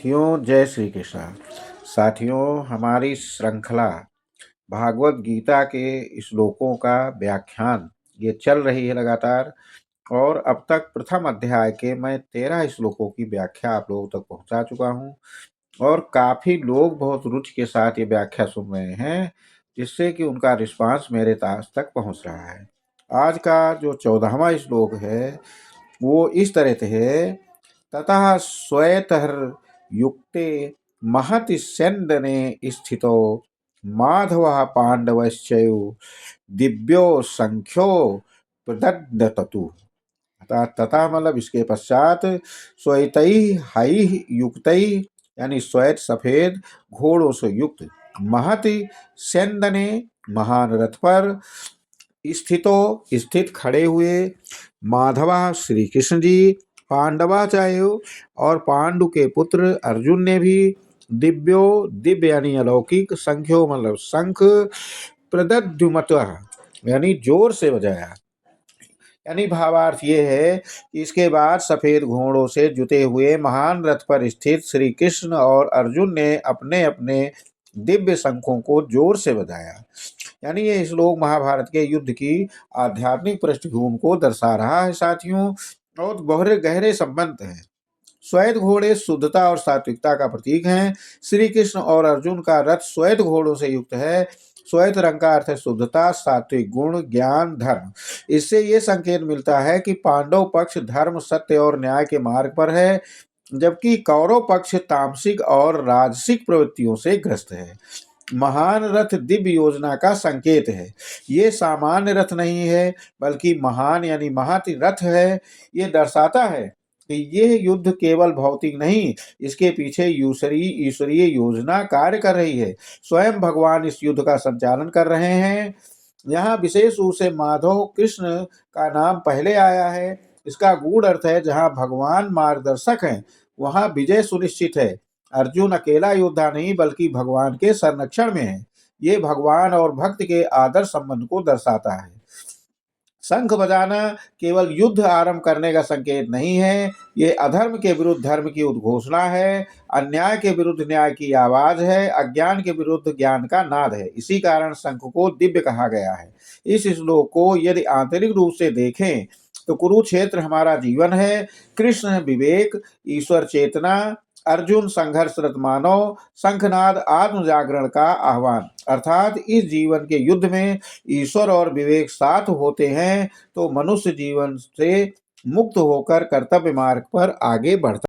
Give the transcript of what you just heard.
साथियों, जय श्री कृष्ण। साथियों, हमारी श्रृंखला भागवत गीता के श्लोकों का व्याख्यान ये चल रही है लगातार, और अब तक प्रथम अध्याय के मैं 13 श्लोकों की व्याख्या आप लोगों तक पहुंचा चुका हूं, और काफी लोग बहुत रुचि के साथ ये व्याख्या सुन रहे हैं, जिससे कि उनका रिस्पांस मेरे पास तक पहुंच रहा है। आज का जो 14वां श्लोक है वो इस तरह से है। ततः श्वेतर्युक्ते महति स्यन्दने स्थितो माधवः पाण्डवश्चैव दिव्यो संख्यो प्रदद्दततु। तथा मतलब इसके पश्चात श्वेतैः हयैः युक्तैः यानी श्वेत सफेद घोड़ों से युक्त महति स्यन्दने महान रथ पर स्थितो स्थित खड़े हुए माधवा श्री कृष्ण जी पांडवाचार्य और पांडु के पुत्र अर्जुन ने भी दिव्यो दिव्य यानी अलौकिक संख्यो मतलब शंख प्रदद्युमत यानी जोर से बजाया। यानी भावार्थ ये है कि इसके बाद सफेद घोड़ों से जुते हुए महान रथ पर स्थित श्री कृष्ण और अर्जुन ने अपने अपने दिव्य शंखों को जोर से बजाया। यानी ये श्लोक महाभारत के युद्ध की आध्यात्मिक पृष्ठभूमि को दर्शा रहा है। साथियों, बहुत गहरे गहरे संबंध हैं। श्वेत घोड़े शुद्धता और सात्विकता का प्रतीक हैं। श्री कृष्ण और अर्जुन का रथ श्वेत घोड़ों से युक्त है। श्वेत रंग का अर्थ है शुद्धता, सात्विक गुण, ज्ञान, धर्म। इससे ये संकेत मिलता है कि पांडव पक्ष धर्म, सत्य और न्याय के मार्ग पर है, जबकि कौरव पक्ष तामसिक और राजसिक प्रवृत्तियों से ग्रस्त है। महान रथ दिव्य योजना का संकेत है। ये सामान्य रथ नहीं है, बल्कि महान यानी महत् रथ है। ये दर्शाता है कि यह युद्ध केवल भौतिक नहीं, इसके पीछे ईश्वरीय योजना कार्य कर रही है। स्वयं भगवान इस युद्ध का संचालन कर रहे हैं। यहाँ विशेष रूप से माधव कृष्ण का नाम पहले आया है। इसका गूढ़ अर्थ है जहाँ भगवान मार्गदर्शक हैं वहाँ विजय सुनिश्चित है। अर्जुन अकेला योद्धा नहीं, बल्कि भगवान के संरक्षण में है। ये भगवान और भक्त के आदर्श संबंध को दर्शाता है। शंख बजाना केवल युद्ध आरंभ करने का संकेत नहीं है, ये अधर्म के विरुद्ध धर्म की उद्घोषणा है, अन्याय के विरुद्ध न्याय की आवाज है, अज्ञान के विरुद्ध ज्ञान का नाद है। इसी कारण शंख को दिव्य कहा गया है। इस श्लोक को यदि आंतरिक रूप से देखें तो कुरुक्षेत्र हमारा जीवन है, कृष्ण विवेक, ईश्वर चेतना, अर्जुन संघर्षरत मानव, शंखनाद आत्म जागरण का आह्वान। अर्थात इस जीवन के युद्ध में ईश्वर और विवेक साथ होते हैं तो मनुष्य जीवन से मुक्त होकर कर्तव्य मार्ग पर आगे बढ़ता